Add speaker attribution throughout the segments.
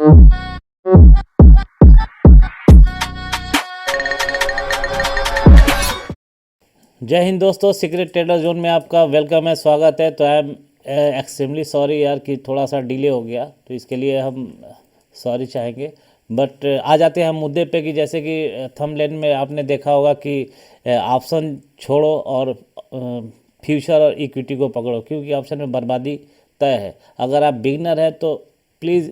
Speaker 1: जय हिंद दोस्तों, secret trader zone में आपका वेलकम है, स्वागत है। तो आई एम एक्सट्रीमली सॉरी यार कि थोड़ा सा डिले हो गया, तो इसके लिए हम सॉरी चाहेंगे। बट आ जाते हैं हम मुद्दे पे कि जैसे कि थंबनेल में आपने देखा होगा कि ऑप्शन छोड़ो और फ्यूचर और इक्विटी को पकड़ो, क्योंकि ऑप्शन में बर्बादी तय है। अगर आप बिगनर हैं तो प्लीज़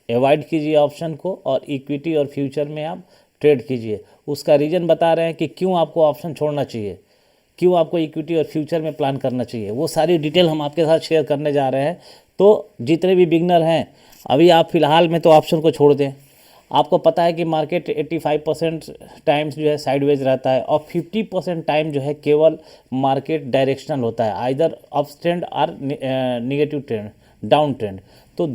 Speaker 1: अवॉइड कीजिए ऑप्शन को, और इक्विटी और फ्यूचर में आप ट्रेड कीजिए। उसका रीज़न बता रहे हैं कि क्यों आपको ऑप्शन छोड़ना चाहिए, क्यों आपको इक्विटी और फ्यूचर में प्लान करना चाहिए। वो सारी डिटेल हम आपके साथ शेयर करने जा रहे हैं। तो जितने भी बिगनर हैं, अभी आप फ़िलहाल में तो ऑप्शन को छोड़ दें। आपको पता है कि मार्केट 85% टाइम्स जो है साइडवेज रहता है, और 50% टाइम जो है केवल मार्केट डायरेक्शनल होता है, आइदर अप ट्रेंड और निगेटिव ट्रेंड, डाउन ट्रेंड। तो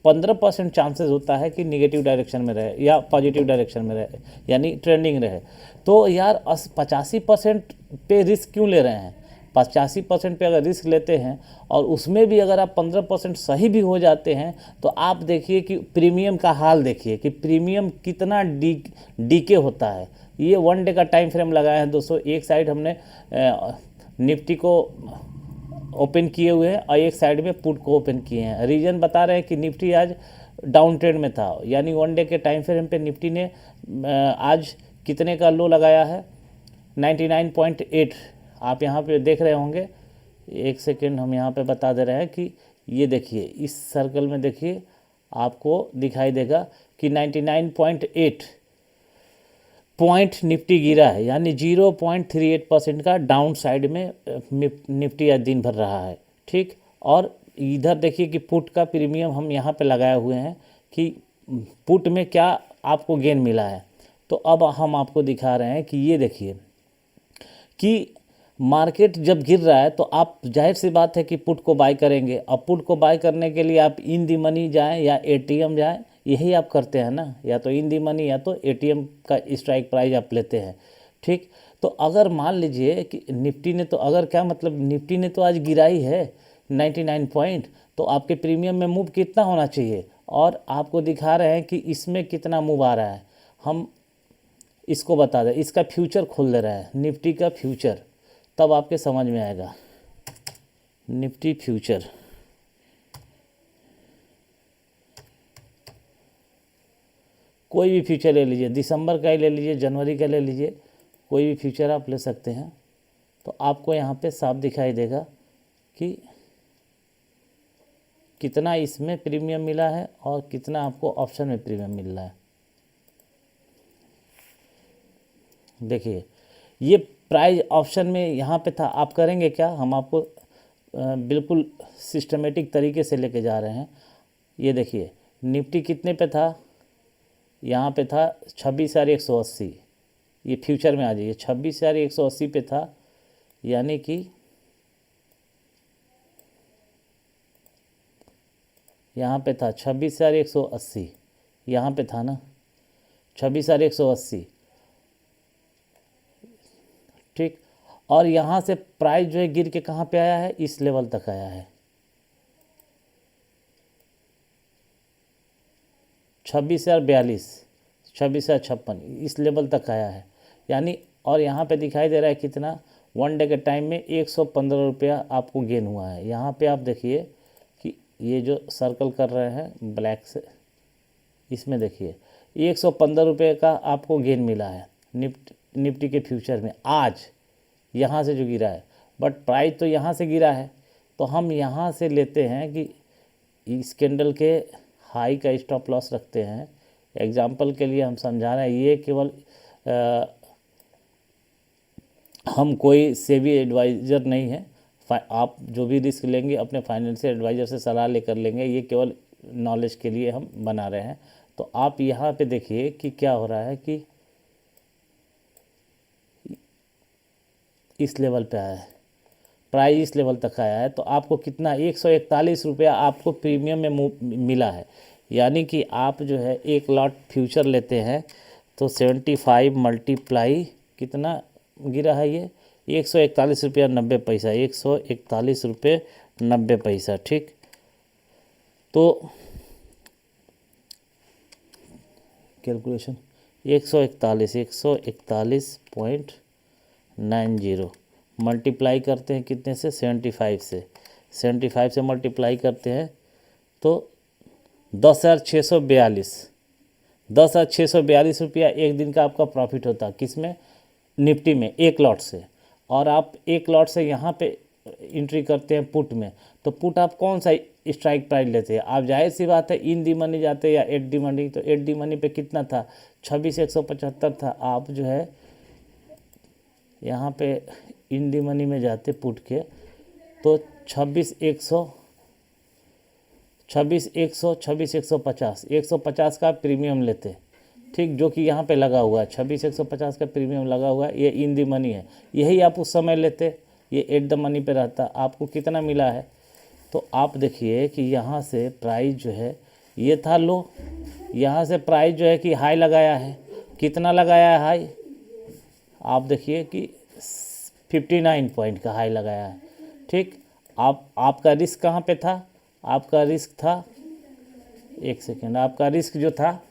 Speaker 1: 15% चांसेस होता है कि निगेटिव डायरेक्शन में रहे या पॉजिटिव डायरेक्शन में रहे, यानी ट्रेंडिंग रहे। तो यार 85% पे रिस्क क्यों ले रहे हैं? 85% पे अगर रिस्क लेते हैं और उसमें भी अगर आप 15% सही भी हो जाते हैं, तो आप देखिए कि प्रीमियम का हाल देखिए कि प्रीमियम कितना डीके होता है। ये 1 डे का टाइम फ्रेम लगाया है दोस्तों। एक साइड हमने निफ्टी को ओपन किए हुए हैं और एक साइड में पुट को ओपन किए हैं। रीजन बता रहे हैं कि निफ्टी आज डाउन ट्रेंड में था, यानी 1 डे के टाइम फ्रेम पे निफ्टी ने आज कितने का लो लगाया है? 99.8 आप यहाँ पे देख रहे होंगे। एक सेकेंड, हम यहाँ पे बता दे रहे हैं कि ये देखिए, इस सर्कल में देखिए, आपको दिखाई देगा कि 99.8 पॉइंट निफ्टी गिरा है, यानी 0.38% का डाउन साइड में निफ्टी आज दिन भर रहा है। ठीक, और इधर देखिए कि पुट का प्रीमियम हम यहाँ पे लगाए हुए हैं कि पुट में क्या आपको गेन मिला है। तो अब हम आपको दिखा रहे हैं कि ये देखिए कि मार्केट जब गिर रहा है तो आप, जाहिर सी बात है कि पुट को बाय करेंगे। अब पुट को बाय करने के लिए आप इन दी मनी जाएँ या एटीएम जाएँ, यही आप करते हैं ना, या तो इन दी मनी या तो एटीएम का स्ट्राइक प्राइस आप लेते हैं। ठीक, तो अगर मान लीजिए कि निफ्टी ने, तो अगर क्या मतलब, निफ्टी ने तो आज गिरा ही है 99 पॉइंट, तो आपके प्रीमियम में मूव कितना होना चाहिए? और आपको दिखा रहे हैं कि इसमें कितना मूव आ रहा है। हम इसको बता दें, इसका फ्यूचर खोल दे रहा है, निफ्टी का फ्यूचर, तब आपके समझ में आएगा। निफ्टी फ्यूचर, कोई भी फ्यूचर ले लीजिए, दिसंबर का ही ले लीजिए, जनवरी का ले लीजिए, कोई भी फ्यूचर आप ले सकते हैं। तो आपको यहाँ पे साफ दिखाई देगा कि कितना इसमें प्रीमियम मिला है और कितना आपको ऑप्शन में प्रीमियम मिल रहा है। देखिए, ये प्राइस ऑप्शन में यहाँ पे था। आप करेंगे क्या? हम आपको बिल्कुल सिस्टमेटिक तरीके से लेके जा रहे हैं। ये देखिए, निफ्टी कितने पे था? यहाँ पे था 26,180। ये फ्यूचर में आ जाइए, 26,180 पे था, यानी कि यहाँ पे था 26,180, यहाँ पे था ना 26,180। ठीक, और यहाँ से प्राइस जो है गिर के कहाँ पे आया है? इस लेवल तक आया है, 26,042, 26,056, इस लेवल तक आया है, यानी। और यहाँ पे दिखाई दे रहा है कितना? 1 डे के टाइम में 115 रुपया आपको गेन हुआ है। यहाँ पे आप देखिए कि ये जो सर्कल कर रहे हैं ब्लैक से, इसमें देखिए 115 रुपये का आपको गेन मिला है निफ्टी के फ्यूचर में आज, यहाँ से जो गिरा है। बट प्राइस तो यहाँ से गिरा है, तो हम यहाँ से लेते हैं कि इस कैंडल के हाई का स्टॉप लॉस रखते हैं। एग्जाम्पल के लिए हम समझा रहे हैं, ये केवल हम कोई सेबी एडवाइज़र नहीं है। आप जो भी रिस्क लेंगे अपने फाइनेंशियल एडवाइज़र से सलाह लेकर लेंगे, ये केवल नॉलेज के लिए हम बना रहे हैं। तो आप यहाँ पे देखिए कि क्या हो रहा है कि इस लेवल पे आया है, प्राइस इस लेवल तक आया है। तो आपको कितना? 141 रुपया आपको प्रीमियम में मिला है। यानी कि आप जो है एक लॉट फ्यूचर लेते हैं तो 75 मल्टीप्लाई कितना गिरा है? ये 141 रुपया 90 पैसा, 141 रुपये 90 पैसा। ठीक, तो कैलकुलेशन 141.90 मल्टीप्लाई करते हैं कितने से 75 से 75 से मल्टीप्लाई करते हैं तो 10,642 10,642 रुपया एक दिन का आपका प्रॉफिट होता है। किस में? निफ्टी में, एक लॉट से। और आप एक लॉट से यहाँ पे एंट्री करते हैं पुट में, तो पुट आप कौन सा स्ट्राइक प्राइस लेते हैं? आप जाहिर सी बात है इन दी मनी जाते हैं या एट दी मनी, तो एट दी मनी पे कितना था? 26,175 था। आप जो है यहाँ पे इन दी मनी में जाते पुट के तो 26,150 150 का प्रीमियम लेते, ठीक, जो कि यहाँ पे लगा हुआ है 26,150 का प्रीमियम लगा हुआ है। ये इन दी मनी है, यही आप उस समय लेते, ये एट द मनी पे रहता। आपको कितना मिला है? तो आप देखिए कि यहाँ से प्राइस जो है ये था लो, यहाँ से प्राइस जो है कि हाई लगाया है। कितना लगाया है हाई? आप देखिए कि 59 पॉइंट का हाई लगाया है, ठीक। आपका रिस्क कहाँ पे था? आपका रिस्क था, एक सेकेंड, आपका रिस्क जो था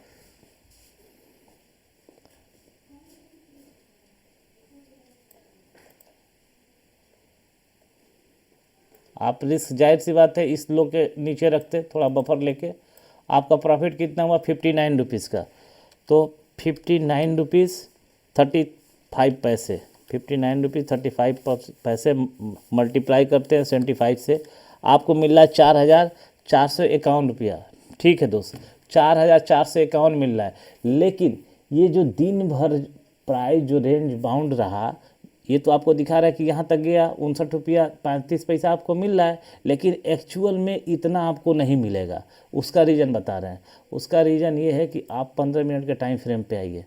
Speaker 1: आप रिस्क जाहिर सी बात है इस लो के नीचे रखते, थोड़ा बफर लेके। आपका प्रॉफिट कितना हुआ? 59 रुपीज़ का। तो 59 रुपीज़ 35 पैसे, 59 रुपीज़ 35 पैसे मल्टीप्लाई करते हैं 75 से, आपको मिल रहा है 4,451 रुपया। ठीक है दोस्त, 4,451 मिल रहा है। लेकिन ये जो दिन भर प्राइस जो रेंज बाउंड रहा, ये तो आपको दिखा रहा है कि यहाँ तक गया 59 रुपया 35 पैसा आपको मिल रहा है, लेकिन एक्चुअल में इतना आपको नहीं मिलेगा। उसका रीज़न बता रहे हैं। उसका रीज़न ये है कि आप 15 मिनट के टाइम फ्रेम पे आइए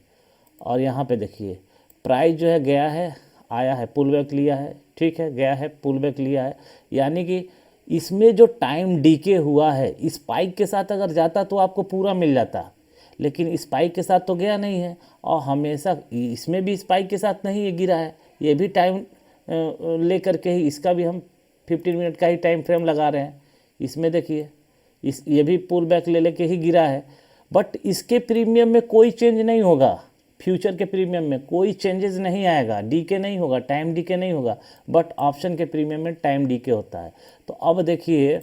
Speaker 1: और यहाँ पे देखिए प्राइस जो है गया है, आया है, पुल बैक लिया है, ठीक है, गया है, पुल बैक लिया है। यानी कि इसमें जो टाइम डीके हुआ है, स्पाइक के साथ अगर जाता तो आपको पूरा मिल जाता, लेकिन स्पाइक के साथ तो गया नहीं है। और हमेशा इसमें भी स्पाइक के साथ नहीं है गिरा है, ये भी टाइम लेकर के ही, इसका भी हम 15 मिनट का ही टाइम फ्रेम लगा रहे हैं। इसमें देखिए ये भी पुल बैक ले लेके ही गिरा है, बट इसके प्रीमियम में कोई चेंज नहीं होगा। फ्यूचर के प्रीमियम में कोई चेंजेस नहीं आएगा, डीके नहीं होगा, टाइम डीके नहीं होगा, बट ऑप्शन के प्रीमियम में टाइम डीके होता है। तो अब देखिए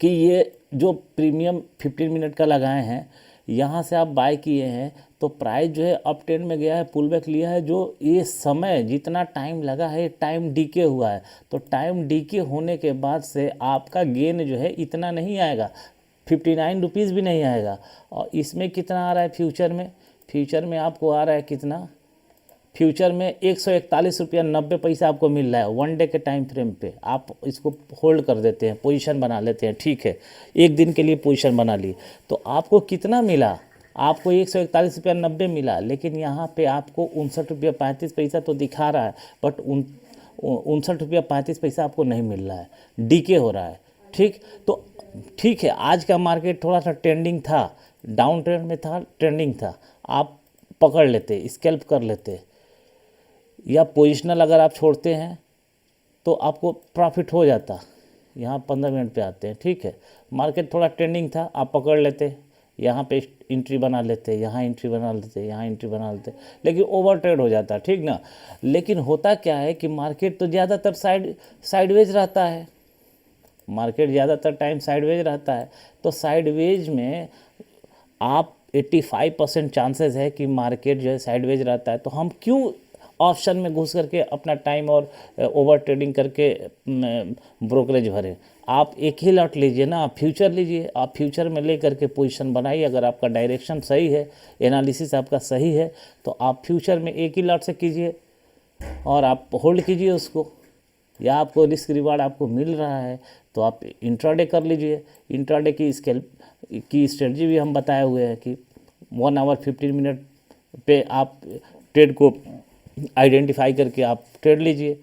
Speaker 1: कि ये जो प्रीमियम 15 मिनट का लगाए हैं, यहाँ से आप बाय किए हैं तो प्राइस जो है अप ट्रेंड में गया है, पुल बैक लिया है। जो ये समय जितना टाइम लगा है टाइम डीके हुआ है, तो टाइम डीके होने के बाद से आपका गेन जो है इतना नहीं आएगा, 59 रुपीज़ भी नहीं आएगा। और इसमें कितना आ रहा है फ्यूचर में? फ्यूचर में आपको आ रहा है कितना? फ्यूचर में 141 रुपया 90 पैसा आपको मिल रहा है वन डे के टाइम फ्रेम पे। आप इसको होल्ड कर देते हैं, पोजीशन बना लेते हैं, ठीक है, एक दिन के लिए पोजीशन बना ली, तो आपको कितना मिला? आपको 141 रुपया 90 मिला, लेकिन यहाँ पे आपको 59 रुपया 35 पैसा तो दिखा रहा है, बट 59 रुपया 35 पैसा आपको नहीं मिल रहा है, डीके हो रहा है, ठीक। तो ठीक है, आज का मार्केट थोड़ा सा ट्रेंडिंग था, डाउन ट्रेंड में था, ट्रेंडिंग था, आप पकड़ लेते, स्कैल्प कर लेते, या पोजिशनल अगर आप छोड़ते हैं तो आपको प्रॉफिट हो जाता। यहाँ 15 मिनट पे आते हैं, ठीक है, मार्केट थोड़ा ट्रेंडिंग था, आप पकड़ लेते, यहाँ पे एंट्री बना लेते, यहाँ एंट्री बना लेते, यहाँ एंट्री बना लेते, लेकिन ओवर ट्रेड हो जाता, ठीक ना। लेकिन होता क्या है कि मार्केट तो ज़्यादातर साइडवेज रहता है, मार्केट ज़्यादातर टाइम साइडवेज रहता है। तो साइडवेज में आप 85% चांसेस है कि मार्केट जो है साइडवेज रहता है, तो हम क्यों ऑप्शन में घुस करके अपना टाइम और ओवर ट्रेडिंग करके ब्रोकरेज भरें? आप एक ही लॉट लीजिए ना, आप फ्यूचर लीजिए, आप फ्यूचर में ले करके पोजीशन बनाइए। अगर आपका डायरेक्शन सही है, एनालिसिस आपका सही है, तो आप फ्यूचर में एक ही लॉट से कीजिए और आप होल्ड कीजिए उसको, या आपको रिस्क रिवार्ड आपको मिल रहा है तो आप इंट्राडे कर लीजिए। इंट्राडे की स्ट्रेटजी भी हम बताए हुए हैं कि 1 आवर 15 मिनट पे आप ट्रेड को आइडेंटिफाई करके आप ट्रेड लीजिए।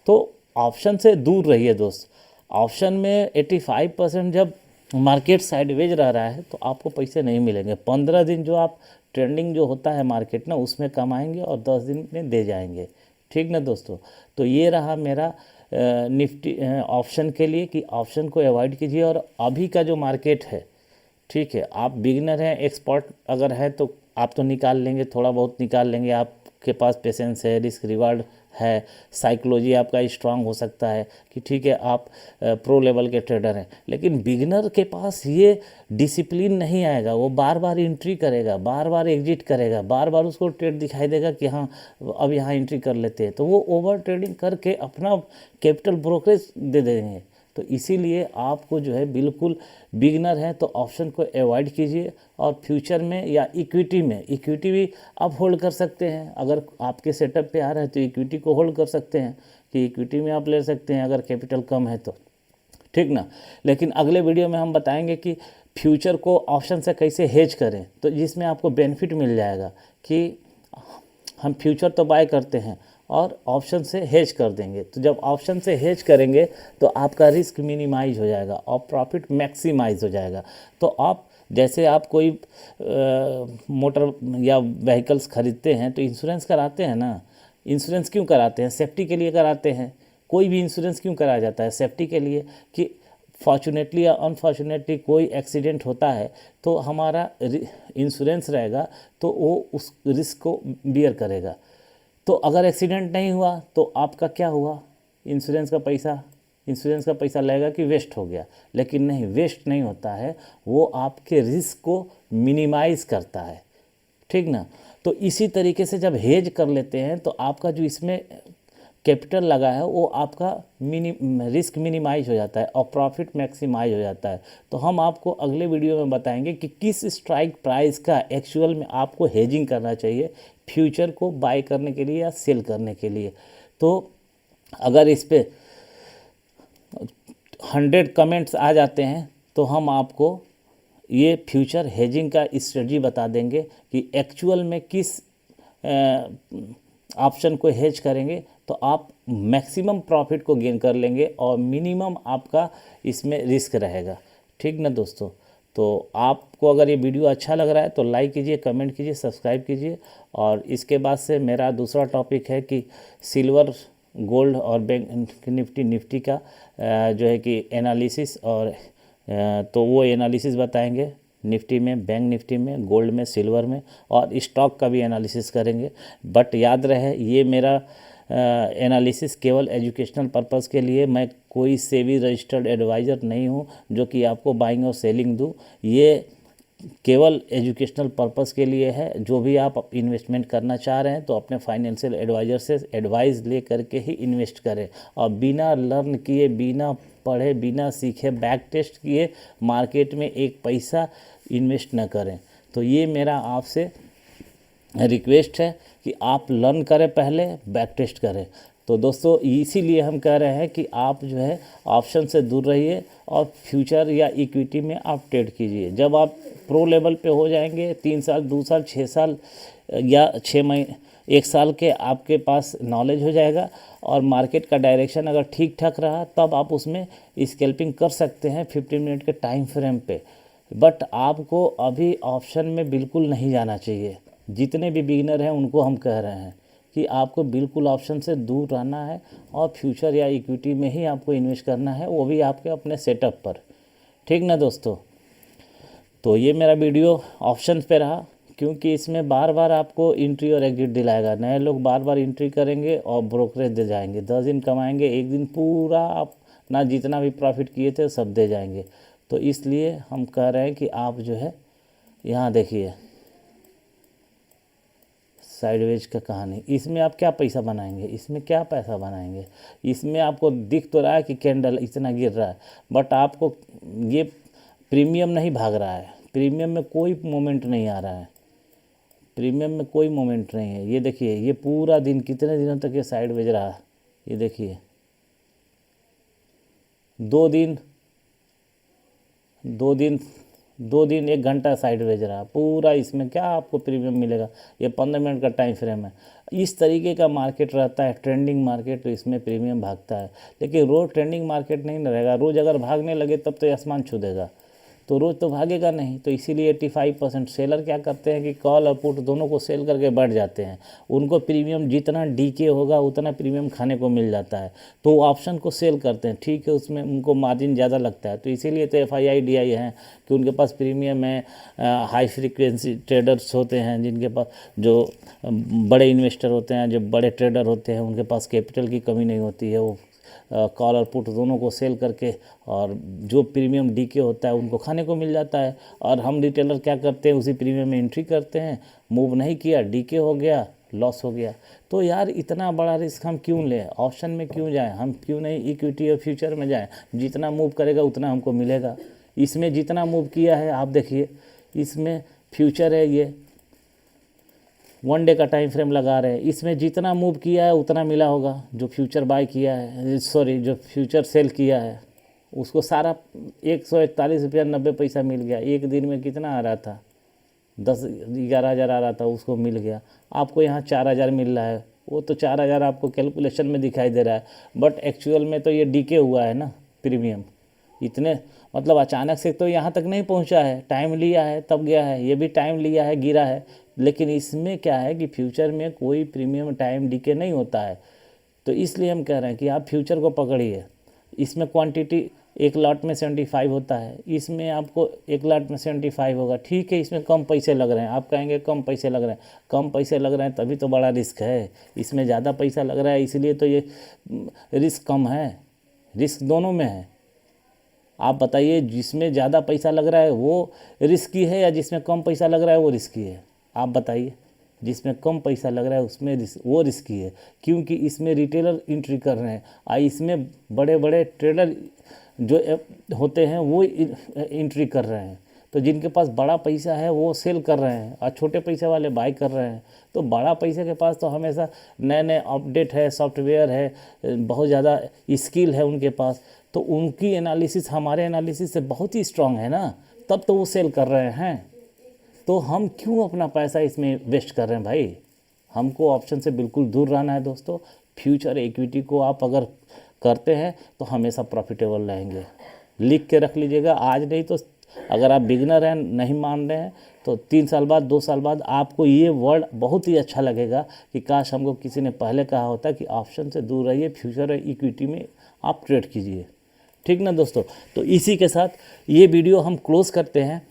Speaker 1: तो ऑप्शन से दूर रहिए दोस्त। ऑप्शन में 85% जब मार्केट साइडवेज रह रहा है तो आपको पैसे नहीं मिलेंगे। 15 दिन जो आप ट्रेंडिंग जो होता है मार्केट ना, उसमें कमाएंगे और 10 दिन में दे जाएंगे, ठीक ना दोस्तों। तो ये रहा मेरा निफ्टी ऑप्शन के लिए कि ऑप्शन को अवॉइड कीजिए। और अभी का जो मार्केट है, ठीक है, आप बिगिनर हैं, एक्सपर्ट अगर है तो आप तो निकाल लेंगे, थोड़ा बहुत निकाल लेंगे, आपके पास पेशेंस है, रिस्क रिवार्ड है, साइकोलॉजी आपका स्ट्रांग हो सकता है कि ठीक है आप प्रो लेवल के ट्रेडर हैं। लेकिन बिगिनर के पास ये डिसिप्लिन नहीं आएगा, वो बार बार एंट्री करेगा, बार बार एग्जिट करेगा, बार बार उसको ट्रेड दिखाई देगा कि हाँ अब यहाँ एंट्री कर लेते हैं, तो वो ओवर ट्रेडिंग करके अपना कैपिटल ब्रोकरेज दे देंगे। तो इसीलिए आपको जो है बिल्कुल बिगनर है तो ऑप्शन को अवॉइड कीजिए, और फ्यूचर में या इक्विटी में, इक्विटी भी आप होल्ड कर सकते हैं। अगर आपके सेटअप पे आ रहा है तो इक्विटी को होल्ड कर सकते हैं कि इक्विटी में आप ले सकते हैं अगर कैपिटल कम है तो, ठीक ना। लेकिन अगले वीडियो में हम बताएंगे कि फ्यूचर को ऑप्शन से कैसे हेज करें, तो जिसमें आपको बेनिफिट मिल जाएगा कि हम फ्यूचर तो बाय करते हैं और ऑप्शन से हेज कर देंगे। तो जब ऑप्शन से हेज करेंगे तो आपका रिस्क मिनिमाइज हो जाएगा और प्रॉफिट मैक्सिमाइज हो जाएगा। तो आप जैसे आप कोई मोटर या व्हीकल्स खरीदते हैं तो इंश्योरेंस कराते हैं ना। इंश्योरेंस क्यों कराते हैं? सेफ्टी के लिए कराते हैं। कोई भी इंश्योरेंस क्यों कराया जाता है? सेफ्टी के लिए, कि फॉर्चुनेटली या अनफॉर्चुनेटली कोई एक्सीडेंट होता है तो हमारा इंश्योरेंस रहेगा तो वो उस रिस्क को बियर करेगा। तो अगर एक्सीडेंट नहीं हुआ तो आपका क्या हुआ? इंश्योरेंस का पैसा लगेगा कि वेस्ट हो गया। लेकिन नहीं, वेस्ट नहीं होता है, वो आपके रिस्क को मिनिमाइज करता है, ठीक ना। तो इसी तरीके से जब हेज कर लेते हैं तो आपका जो इसमें कैपिटल लगा है वो आपका रिस्क मिनिमाइज हो जाता है और प्रॉफिट मैक्सिमाइज हो जाता है। तो हम आपको अगले वीडियो में बताएंगे कि किस स्ट्राइक प्राइस का एक्चुअल में आपको हेजिंग करना चाहिए फ्यूचर को बाय करने के लिए या सेल करने के लिए। तो अगर इस पे 100 कमेंट्स आ जाते हैं तो हम आपको ये फ्यूचर हेजिंग का स्ट्रेटजी बता देंगे कि एक्चुअल में किस ऑप्शन को हेज करेंगे तो आप मैक्सिमम प्रॉफिट को गेन कर लेंगे और मिनिमम आपका इसमें रिस्क रहेगा, ठीक ना दोस्तों। तो आपको अगर ये वीडियो अच्छा लग रहा है तो लाइक कीजिए, कमेंट कीजिए, सब्सक्राइब कीजिए। और इसके बाद से मेरा दूसरा टॉपिक है कि सिल्वर, गोल्ड और बैंक निफ्टी का जो है कि एनालिसिस, और तो वो एनालिसिस बताएंगे निफ्टी में, बैंक निफ्टी में, गोल्ड में, सिल्वर में, और स्टॉक का भी एनालिसिस करेंगे। बट याद रहे ये मेरा एनालिसिस केवल एजुकेशनल पर्पस के लिए, मैं कोई सेबी रजिस्टर्ड एडवाइज़र नहीं हूँ जो कि आपको बाइंग और सेलिंग दूँ। ये केवल एजुकेशनल पर्पस के लिए है। जो भी आप इन्वेस्टमेंट करना चाह रहे हैं तो अपने फाइनेंशियल एडवाइज़र से एडवाइस ले करके ही इन्वेस्ट करें, और बिना लर्न किए, बिना पढ़े, बिना सीखे, बैक टेस्ट किए मार्केट में एक पैसा इन्वेस्ट न करें। तो ये मेरा आपसे रिक्वेस्ट है कि आप लर्न करें, पहले बैक टेस्ट करें। तो दोस्तों इसीलिए हम कह रहे हैं कि आप जो है ऑप्शन से दूर रहिए और फ्यूचर या इक्विटी में आप ट्रेड कीजिए। जब आप प्रो लेवल पे हो जाएंगे, 3 साल, 2 साल, 6 साल या 6 महीने, 1 साल के आपके पास नॉलेज हो जाएगा और मार्केट का डायरेक्शन अगर ठीक ठाक रहा तब आप उसमें स्कैल्पिंग कर सकते हैं 15 मिनट के टाइम फ्रेम पे। बट आपको अभी ऑप्शन में बिल्कुल नहीं जाना चाहिए। जितने भी बिगिनर हैं उनको हम कह रहे हैं कि आपको बिल्कुल ऑप्शन से दूर रहना है और फ्यूचर या इक्विटी में ही आपको इन्वेस्ट करना है, वो भी आपके अपने सेटअप पर, ठीक ना दोस्तों। तो ये मेरा वीडियो ऑप्शन पे रहा क्योंकि इसमें बार बार आपको एंट्री और एग्जिट दिलाएगा। नए लोग बार बार एंट्री करेंगे और ब्रोकरेज दे जाएंगे, 10 दिन कमाएंगे, एक दिन पूरा आप ना जितना भी प्रॉफिट किए थे सब दे जाएंगे। तो इसलिए हम कह रहे हैं कि आप जो है यहाँ देखिए साइडवेज का कहानी, इसमें आप क्या पैसा बनाएंगे? इसमें क्या पैसा बनाएंगे? इसमें आपको दिख तो रहा है कि कैंडल इतना गिर रहा है, बट आपको ये प्रीमियम नहीं भाग रहा है, प्रीमियम में कोई मोमेंट नहीं आ रहा है, प्रीमियम में कोई मोमेंट नहीं है। ये देखिए ये पूरा दिन, कितने दिनों तक ये साइडवेज रहा, ये देखिए 2 दिन, 2 दिन, 2 दिन 1 घंटा साइडवेज रहा पूरा। इसमें क्या आपको प्रीमियम मिलेगा? ये 15 मिनट का टाइम फ्रेम है। इस तरीके का मार्केट रहता है, ट्रेंडिंग मार्केट, तो इसमें प्रीमियम भागता है। लेकिन रोज़ ट्रेंडिंग मार्केट नहीं रहेगा, रोज़ अगर भागने लगे तब तो आसमान छू देगा। तो रोज़ तो भागेगा नहीं। तो इसीलिए 85% सेलर क्या करते हैं कि कॉल और पुट दोनों को सेल करके बैठ जाते हैं। उनको प्रीमियम जितना डीके होगा उतना प्रीमियम खाने को मिल जाता है, तो वो ऑप्शन को सेल करते हैं। ठीक है, उसमें उनको मार्जिन ज़्यादा लगता है, तो इसीलिए तो FII DI हैं कि उनके पास प्रीमियम है। हाई फ्रीक्वेंसी ट्रेडर्स होते हैं जिनके पास, जो बड़े इन्वेस्टर होते हैं, जो बड़े ट्रेडर होते हैं, उनके पास कैपिटल की कमी नहीं होती है। वो कॉल और पुट दोनों को सेल करके और जो प्रीमियम डीके होता है उनको खाने को मिल जाता है। और हम रिटेलर क्या करते हैं, उसी प्रीमियम में एंट्री करते हैं, मूव नहीं किया, डीके हो गया, लॉस हो गया। तो यार इतना बड़ा रिस्क हम क्यों लें, ऑप्शन में क्यों जाएं, हम क्यों नहीं इक्विटी और फ्यूचर में जाएं। जितना मूव करेगा उतना हमको मिलेगा। इसमें जितना मूव किया है आप देखिए, इसमें फ्यूचर है, ये 1 डे का टाइम फ्रेम लगा रहे हैं, इसमें जितना मूव किया है उतना मिला होगा। जो फ्यूचर बाय किया है, सॉरी जो फ्यूचर सेल किया है, उसको सारा 141 रुपया 90 पैसा मिल गया। एक दिन में कितना आ रहा था, 10-11 हज़ार आ रहा था, उसको मिल गया। आपको यहाँ 4,000 मिल रहा है, वो तो 4,000 आपको कैलकुलेशन में दिखाई दे रहा है, बट एक्चुअल में तो ये डीके हुआ है ना प्रीमियम। इतने मतलब अचानक से तो यहाँ तक नहीं पहुँचा है, टाइम लिया है तब गया है, ये भी टाइम लिया है, गिरा है। लेकिन इसमें क्या है कि फ्यूचर में कोई प्रीमियम टाइम डीके नहीं होता है। तो इसलिए हम कह रहे हैं कि आप फ्यूचर को पकड़िए। इसमें क्वांटिटी एक लॉट में 75 होता है, इसमें आपको एक लॉट में 75 होगा। ठीक है, इसमें कम पैसे लग रहे हैं, आप कहेंगे कम पैसे लग रहे हैं, कम पैसे लग रहे हैं तभी तो बड़ा रिस्क है। इसमें ज़्यादा पैसा लग रहा है इसलिए तो ये रिस्क कम है। रिस्क दोनों में है। आप बताइए, जिसमें ज़्यादा पैसा लग रहा है वो रिस्की है या जिसमें कम पैसा लग रहा है वो रिस्की है? आप बताइए। जिसमें कम पैसा लग रहा है उसमें वो रिस्की है, क्योंकि इसमें रिटेलर एंट्री कर रहे हैं और इसमें बड़े बड़े ट्रेडर जो होते हैं वो एंट्री कर रहे हैं। तो जिनके पास बड़ा पैसा है वो सेल कर रहे हैं और छोटे पैसे वाले बाय कर रहे हैं। तो बड़ा पैसे के पास तो हमेशा नए नए अपडेट है, सॉफ्टवेयर है, बहुत ज़्यादा स्किल है उनके पास, तो उनकी एनालिसिस हमारे एनालिसिस से बहुत ही स्ट्रांग है ना, तब तो वो सेल कर रहे हैं। तो हम क्यों अपना पैसा इसमें वेस्ट कर रहे हैं भाई? हमको ऑप्शन से बिल्कुल दूर रहना है दोस्तों। फ्यूचर इक्विटी को आप अगर करते हैं तो हमेशा प्रॉफिटेबल रहेंगे। लिख के रख लीजिएगा, आज नहीं तो अगर आप बिगनर हैं, नहीं मान रहे हैं, तो 3 साल बाद, 2 साल बाद आपको ये वर्ड बहुत ही अच्छा लगेगा कि काश हमको किसी ने पहले कहा होता कि ऑप्शन से दूर रहिए, फ्यूचर और इक्विटी में आप ट्रेड कीजिए। ठीक ना दोस्तों? तो इसी के साथ ये वीडियो हम क्लोज़ करते हैं।